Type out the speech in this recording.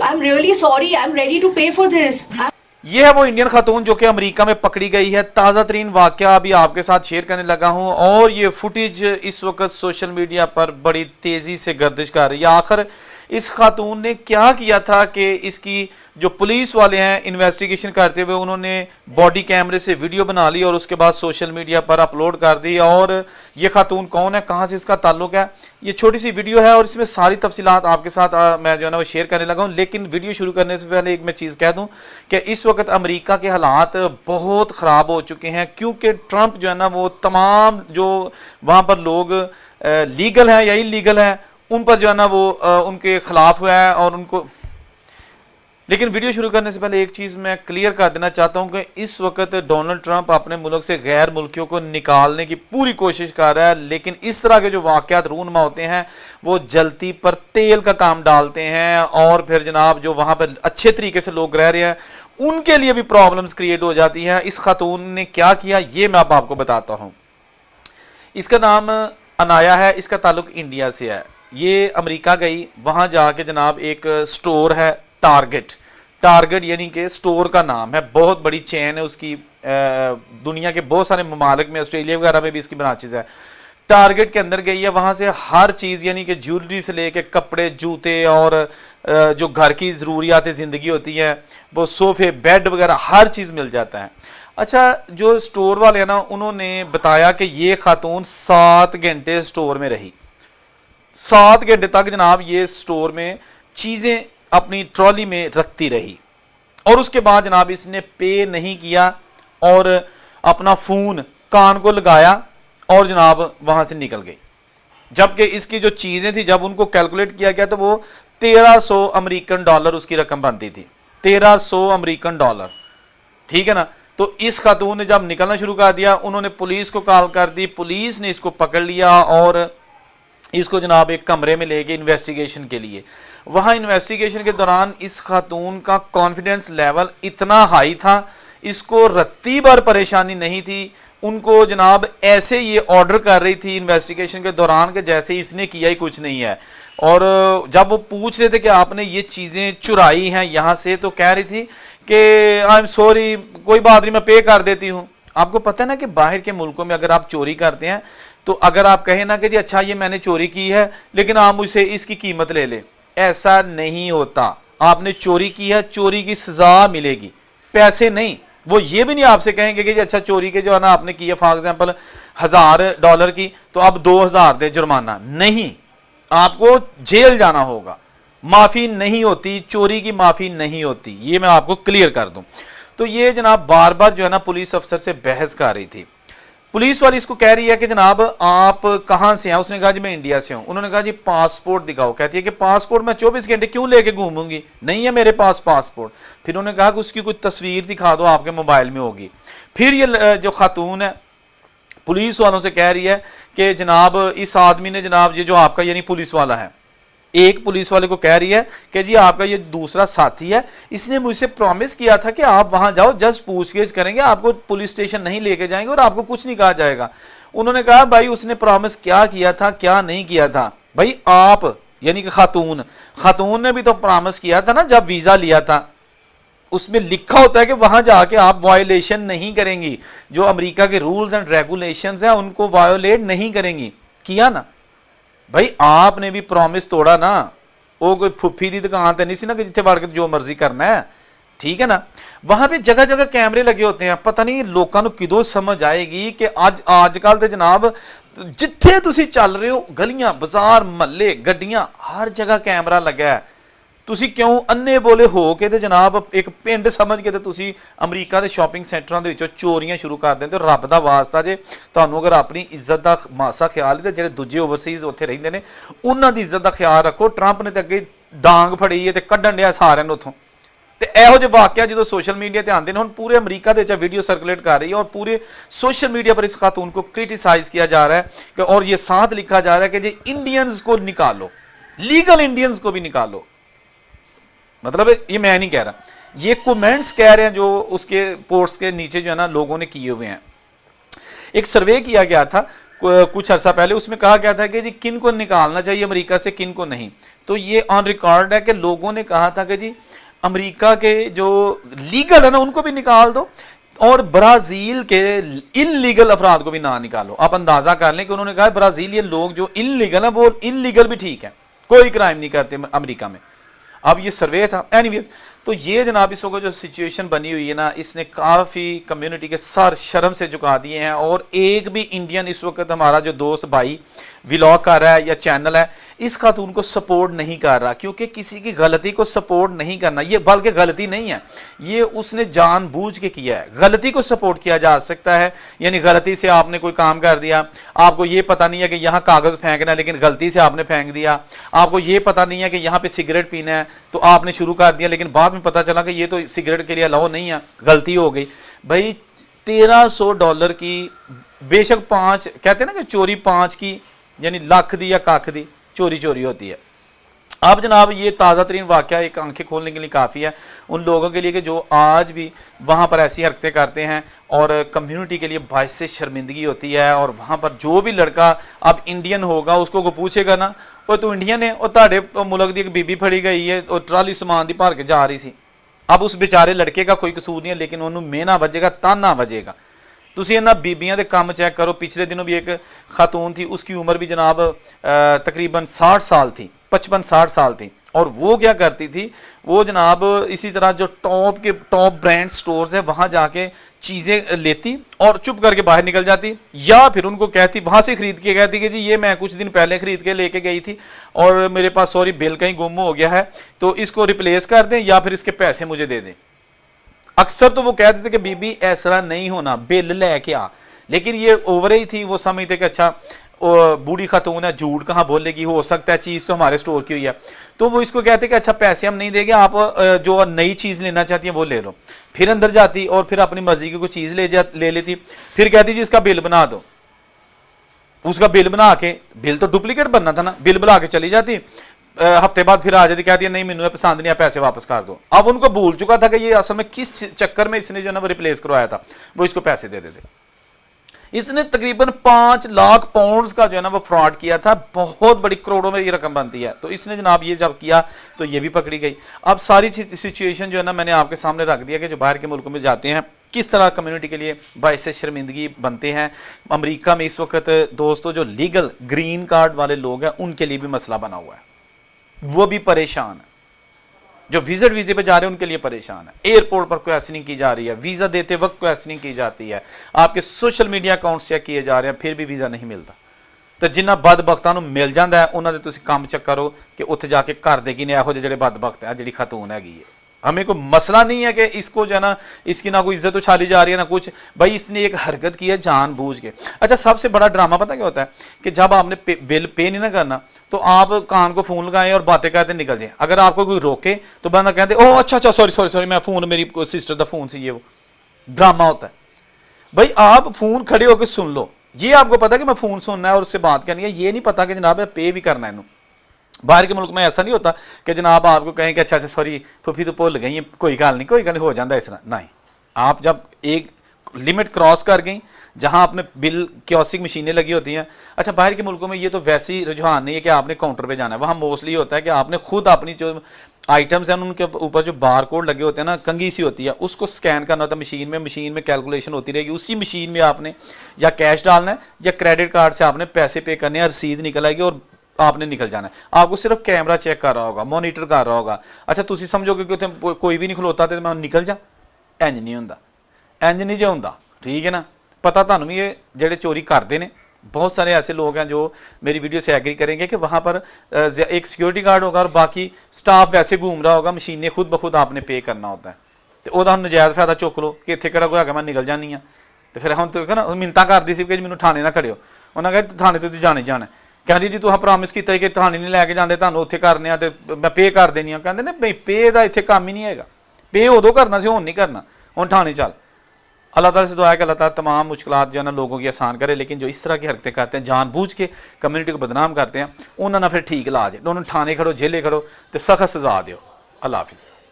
I'm really sorry. I'm ready to pay for this. یہ ہے وہ انڈین خاتون جو کہ امریکہ میں پکڑی گئی ہے. تازہ ترین واقعہ ابھی آپ کے ساتھ شیئر کرنے لگا ہوں اور یہ فوٹیج اس وقت سوشل میڈیا پر بڑی تیزی سے گردش کر رہی ہے. آخر اس خاتون نے کیا کیا تھا کہ اس کی جو پولیس والے ہیں انویسٹیگیشن کرتے ہوئے انہوں نے باڈی کیمرے سے ویڈیو بنا لی اور اس کے بعد سوشل میڈیا پر اپلوڈ کر دی. اور یہ خاتون کون ہے, کہاں سے اس کا تعلق ہے, یہ چھوٹی سی ویڈیو ہے اور اس میں ساری تفصیلات آپ کے ساتھ میں جو ہے نا وہ شیئر کرنے لگا ہوں. لیکن ویڈیو شروع کرنے سے پہلے ایک میں چیز کہہ دوں کہ اس وقت امریکہ کے حالات بہت خراب ہو چکے ہیں کیونکہ ٹرمپ جو ہے نا وہ تمام جو وہاں پر لوگ لیگل ہیں یا انلیگل ہیں ان پر جو ہے نا وہ ان کے خلاف ہوا ہے اور ان کو. لیکن ویڈیو شروع کرنے سے پہلے ایک چیز میں کلیئر کر دینا چاہتا ہوں کہ اس وقت ڈونلڈ ٹرمپ اپنے ملک سے غیر ملکیوں کو نکالنے کی پوری کوشش کر رہا ہے, لیکن اس طرح کے جو واقعات رونما ہوتے ہیں وہ جلتی پر تیل کا کام ڈالتے ہیں اور پھر جناب جو وہاں پر اچھے طریقے سے لوگ رہ رہے ہیں ان کے لیے بھی پرابلمز کریٹ ہو جاتی ہیں. اس خاتون نے کیا کیا یہ میں اب آپ کو بتاتا ہوں. اس کا نام انایا ہے, اس کا تعلق انڈیا سے ہے. یہ امریکہ گئی, وہاں جا کے جناب ایک سٹور ہے ٹارگٹ یعنی کہ سٹور کا نام ہے, بہت بڑی چین ہے اس کی, دنیا کے بہت سارے ممالک میں, آسٹریلیا وغیرہ میں بھی اس کی برانچز ہے. ٹارگٹ کے اندر گئی ہے, وہاں سے ہر چیز یعنی کہ جیولری سے لے کے کپڑے, جوتے اور جو گھر کی ضروریات زندگی ہوتی ہے وہ صوفے, بیڈ وغیرہ ہر چیز مل جاتا ہے. اچھا, جو سٹور والے ہیں نا انہوں نے بتایا کہ یہ خاتون 7 گھنٹے سٹور میں رہی. 7 گھنٹے تک جناب یہ سٹور میں چیزیں اپنی ٹرالی میں رکھتی رہی اور اس کے بعد جناب اس نے پے نہیں کیا اور اپنا فون کان کو لگایا اور جناب وہاں سے نکل گئی. جبکہ اس کی جو چیزیں تھی جب ان کو کیلکولیٹ کیا گیا تو وہ $1300 اس کی رقم بنتی تھی. $1300, ٹھیک ہے نا. تو اس خاتون نے جب نکلنا شروع کر دیا انہوں نے پولیس کو کال کر دی, پولیس نے اس کو پکڑ لیا اور اس کو جناب ایک کمرے میں لے گئے انویسٹیگیشن کے لیے. وہاں انویسٹیگیشن کے دوران اس خاتون کا کانفیڈنس لیول اتنا ہائی تھا, اس کو رتی بھر پریشانی نہیں تھی. ان کو جناب ایسے یہ آرڈر کر رہی تھی انویسٹیگیشن کے دوران کہ جیسے اس نے کیا ہی کچھ نہیں ہے. اور جب وہ پوچھ رہے تھے کہ آپ نے یہ چیزیں چرائی ہیں یہاں سے تو کہہ رہی تھی کہ آئی ایم سوری, کوئی بات نہیں, میں پے کر دیتی ہوں. آپ کو پتہ ہے نا کہ باہر کے ملکوں میں اگر آپ چوری کرتے ہیں تو اگر آپ کہیں نا کہ جی اچھا یہ میں نے چوری کی ہے لیکن آپ مجھ سے اس کی قیمت لے لیں, ایسا نہیں ہوتا. آپ نے چوری کی ہے, چوری کی سزا ملے گی, پیسے نہیں. وہ یہ بھی نہیں آپ سے کہیں گے کہ جی اچھا چوری کے جو ہے نا آپ نے کی ہے فار ایگزامپل $1000 کی تو اب 2000 دے جرمانہ, نہیں, آپ کو جیل جانا ہوگا. معافی نہیں ہوتی, چوری کی معافی نہیں ہوتی, یہ میں آپ کو کلیئر کر دوں. تو یہ جناب بار بار جو ہے نا پولیس افسر سے بحث کر رہی تھی. پولیس والی اس کو کہہ رہی ہے کہ جناب آپ کہاں سے ہیں. اس نے کہا جی میں انڈیا سے ہوں. انہوں نے کہا جی پاسپورٹ دکھاؤ. کہتی ہے کہ پاسپورٹ میں 24 گھنٹے کیوں لے کے گھوموں گی, نہیں ہے میرے پاس پاسپورٹ. پھر انہوں نے کہا کہ اس کی کوئی تصویر دکھا دو, آپ کے موبائل میں ہوگی. پھر یہ جو خاتون ہے پولیس والوں سے کہہ رہی ہے کہ جناب اس آدمی نے جناب یہ جو آپ کا یعنی پولیس والا ہے, ایک پولیس والے کو کہہ رہی ہے کہ جی آپ کا یہ دوسرا ساتھی ہے, اس نے مجھ سے پرومس کیا تھا کہ آپ وہاں جاؤ, جسٹ پوچھ گچھ کریں گے, آپ کو پولیس اسٹیشن نہیں لے کے جائیں گے اور آپ کو کچھ نہیں کہا جائے گا. انہوں نے کہا بھائی اس نے پرومس کیا کیا تھا کیا نہیں کیا تھا. بھائی آپ یعنی کہ خاتون نے بھی تو پرومس کیا تھا نا جب ویزا لیا تھا, اس میں لکھا ہوتا ہے کہ وہاں جا کے آپ وائلیشن نہیں کریں گی, جو امریکہ کے رولز اینڈ ریگولیشنز ہیں ان کو وائلیٹ نہیں کریں گی. کیا نا بھائی, آپ نے بھی پرومس توڑا نا. وہ کوئی پھپھی دی دکان تے نہیں سی نا کہ جتنے وڑ کے جو مرضی کرنا ہے, ٹھیک ہے نا. وہاں پہ جگہ جگہ کیمرے لگے ہوتے ہیں. پتہ نہیں لوگوں کو کدوں سمجھ آئے گی کہ آج کل تے جناب جتھے تسی چل رہے ہو گلیاں بازار محلے گڈیاں ہر جگہ کیمرہ لگا ہے. تسی کیوں انے بولے ہو کے تے جناب ایک پنڈ سمجھ کے تے تسی امریکہ دے شاپنگ سینٹراں دے وچوں چوریاں شروع کر دیں. تے رب دا واسطہ جے تانوں اگر اپنی عزت دا ماسا خیال تے جڑے دوجے اوورسیز اوتھے رہندے نے انہاں دی عزت دا خیال رکھو. ٹرمپ نے تے اگے ڈانگ پھڑی ہے تے کڈن ڈیا سارے اتھوں. تے ایہو جے واقعہ جدوں سوشل میڈیا تے آندے نے, ہن پورے امریکہ دے وچ ویڈیو سرکولیٹ کر رہی ہے اور پورے سوشل میڈیا پر اس خاتون کو کرٹیسائز کیا جا رہا ہے کہ اور یہ ساتھ لکھا جا رہا ہے کہ جی انڈینز کو نکالو, لیگل انڈینز کو بھی نکالو. مطلب یہ میں نہیں کہہ رہا, یہ کومنٹس کہہ رہے ہیں جو اس کے پوسٹ کے نیچے جو ہے نا لوگوں نے کیے ہوئے ہیں. ایک سروے کیا گیا تھا कुछ अरसा पहले, उसमें कहा गया था कि जी किन को निकालना चाहिए अमेरिका से, किन को नहीं। तो ये ऑन रिकॉर्ड है कि लोगों ने कहा था कि जी अमेरिका के जो लीगल है ना उनको भी निकाल दो, और ब्राजील के इनलीगल अफराद को भी ना निकालो। आप अंदाजा कर लें कि उन्होंने कहा ब्राजील ये लोग जो इनलीगल है वो इनलीगल भी ठीक है, कोई क्राइम नहीं करते अमेरिका में। अब ये सर्वे था। एनीवेज, तो ये जनाब इस वक्त जो सिचुएशन बनी हुई है ना, इसने काफ़ी कम्युनिटी के सर शर्म से झुका दिए हैं। और एक भी इंडियन इस वक्त हमारा जो दोस्त भाई व्लॉग कर रहा है या चैनल है, इस खातून को सपोर्ट नहीं कर रहा, क्योंकि किसी की गलती को सपोर्ट नहीं करना, ये बल्कि गलती नहीं है, ये उसने जानबूझ के किया है। गलती को सपोर्ट किया जा सकता है, यानी गलती से आपने कोई काम कर दिया, आपको ये पता नहीं है कि यहाँ कागज़ फेंकना है लेकिन गलती से आपने फेंक दिया, आपको ये पता नहीं है कि यहाँ पे सिगरेट पीना है तो आपने शुरू कर दिया, लेकिन बाद में पता चला कि ये तो सिगरेट के लिए अलाउ नहीं है, गलती हो गई। भाई $1300 की, बेशक 5 कहते हैं ना कि चोरी 5 की यानी लाख दी या काख दी चोरी होती है। अब जनाब ये ताज़ा तरीन वाक़या एक आंखें खोलने के लिए काफ़ी है उन लोगों के लिए कि जो आज भी वहाँ पर ऐसी हरकतें करते हैं, और कम्युनिटी के लिए बाइस से शर्मिंदगी होती है। और वहाँ पर जो भी लड़का अब इंडियन होगा उसको को पूछेगा ना, वो तो इंडियन है, और ताड़े मुल्क दी एक बीबी फड़ी गई है और ट्राली समान दी भर के जा रही सी। अब उस बेचारे लड़के का कोई कसूर नहीं है, लेकिन उन्होंने मेना बजेगा, ताना बजेगा। तुसी इन्हां बीबियां दे काम चेक करो। पिछले दिनों भी एक खातून थी, उसकी उम्र भी जनाब तकरीबन 60 साल थी, 55-60 साल थी। और वो क्या करती थी, वो जनाब इसी तरह जो टॉप ब्रांड स्टोर्स है वहाँ जाके चीज़ें लेती और चुप करके बाहर निकल जाती, या फिर उनको कहती, वहाँ से खरीद के कहती कि जी ये मैं कुछ दिन पहले खरीद के लेके गई थी और मेरे पास सॉरी बिल कहीं गुम हो गया है, तो इसको रिप्लेस कर दें या फिर इसके पैसे मुझे दे दें। अक्सर तो वो कह देते कि बीबी ऐसा नहीं होना, बिल लेके आ। लेकिन ये ओवर ही थी, वो समझते कि अच्छा बूढ़ी खातून है, झूठ कहाँ बोलेगी, हो सकता है चीज़ तो हमारे स्टोर की हुई है। तो वो इसको कहते कि अच्छा पैसे हम नहीं देंगे, आप जो नई चीज़ लेना चाहती हैं वो ले लो। फिर अंदर जाती और फिर अपनी मर्जी की कोई चीज़ ले लेती, फिर कहती जी इसका बिल बना दो। उसका बिल बना के, बिल तो डुप्लीकेट बनना था ना, बिल बना के चली जाती, हफ्ते बाद फिर आ जाती, कहती है नहीं मैंने पसंद नहीं है, पैसे वापस कर दो। अब उनको भूल चुका था कि ये असल में किस चक्कर में इसने जो ना वो रिप्लेस करवाया था, वो इसको पैसे दे देते। इसने तकरीबन 5 लाख पाउंड्स का जो है ना वो फ्रॉड किया था। बहुत बड़ी, करोड़ों में ये रकम बनती है। तो इसने जनाब ये जब किया तो ये भी पकड़ी गई। अब सारी सिचुएशन जो है ना मैंने आपके सामने रख दिया कि जो बाहर के मुल्कों में जाते हैं किस तरह कम्युनिटी के लिए बाइस शर्मिंदगी बनते हैं। अमेरिका में इस वक्त दोस्तों जो लीगल ग्रीन कार्ड वाले लोग हैं उनके लिए भी मसला बना हुआ है, वो भी परेशान है। जो विजिट वीजे पे जा रहे हैं उनके लिए परेशान है। एयरपोर्ट पर क्वेश्चनिंग की जा रही है, वीज़ा देते वक्त क्वेश्चनिंग की जाती है, आपके सोशल मीडिया अकाउंट्स चेक किए जा रहे हैं, फिर भी वीज़ा नहीं मिलता। तो जिन्हें बदबख्तां नूं मिल जाता है उन्होंने तुसीं काम चेक करो कि उत्थे जाके घर दे कि इहो जिहड़े बदबख्त है, जिहड़ी खातून हैगी है। हमें कोई मसला नहीं है कि इसको जो है ना इसकी ना कोई इज्जत उछाली जा रही है ना कुछ, भाई इसने एक हरकत की है जानबूझ के। अच्छा सबसे बड़ा ड्रामा पता क्या होता है कि जब आपने बिल पे नहीं ना करना तो आप कान को फोन लगाएं और बातें करते निकल जाएं। अगर आपको कोई रोके तो बंदा कहते ओ अच्छा सॉरी मैं फोन, मेरी सिस्टर का फोन से, ये वो ड्रामा होता है। भाई आप फोन खड़े होकर सुन लो, ये आपको पता है कि मैं फोन सुनना है और उससे बात करनी है, ये नहीं पता कि जनाब पे भी करना है इन्हों। बाहर के मुल्क में ऐसा नहीं होता कि जनाब आपको कहें कि अच्छा सॉरी फुफी तो भुल गई, कोई गल नहीं हो जाता इस तरह नहीं। आप जब एक लिमिट क्रॉस कर गई जहां आपने बिल कियोस्क मशीनें लगी होती हैं। अच्छा बाहर के मुल्कों में ये तो वैसे ही रुझान नहीं है कि आपने काउंटर पे जाना है, वहाँ मोस्टली होता है कि आपने खुद अपनी जो आइटम्स हैं उनके ऊपर जो बार कोड लगे होते हैं ना, कंघी सी होती है, उसको स्कैन करना होता है मशीन में कैलकुलेशन होती रहेगी, उसी मशीन में आपने या कैश डालना है या क्रेडिट कार्ड से आपने पैसे पे करने हैं, रसीद निकल आएगी और आपने निकल जाना है। आपको सिर्फ कैमरा चेक कर रहा होगा, मॉनिटर कर रहा होगा। अच्छा तुम समझोगे कि कोई भी नहीं खलोता तो मैं निकल जा, इंज नहीं होंदा, इंज नहीं जो होंदा, ठीक है ना। पता तुहानूं भी ये जेडे चोरी करते हैं, बहुत सारे ऐसे लोग हैं जो मेरी वीडियो से एग्री करेंगे कि वहाँ पर एक सिक्योरिटी गार्ड होगा और बाकी स्टाफ वैसे घूम रहा होगा, मशीनें खुद ब खुद आपने पे करना होता है। तो वह नजायज़ फायदा चुक लो कि इतने किहड़ा कोई है मैं निकल जानी हाँ। तो फिर हम तो ना मिन्नतां करदी सी कि मैनूं थाने ना खड़ियो, उन्होंने कहा थाने तो तू जाने जाना, कहती जी तुहां प्रॉमिस कीता कि थाने नहीं लैके जाते, तुहानूं उत्थे करने ते मैं पे कर देनी आ। कहते ने बई पे का इत्थे काम ही नहीं है, पे उदों करना सी, हुण नहीं करना, हुण थाने चल। अल्लाह ताला से दुआ है कि अल्लाह ताला तमाम मुश्किलात जो है ना लोगों की आसान करे। लेकिन जो इस तरह की हरकतें करते हैं, जानबूझ के कम्युनिटी को बदनाम करते हैं, उन्होंने फिर ठीक इलाज है, उन्होंने थाने खड़ो, जेले खड़ो तो सख्त सजा दो। अल्लाह हाफिज़।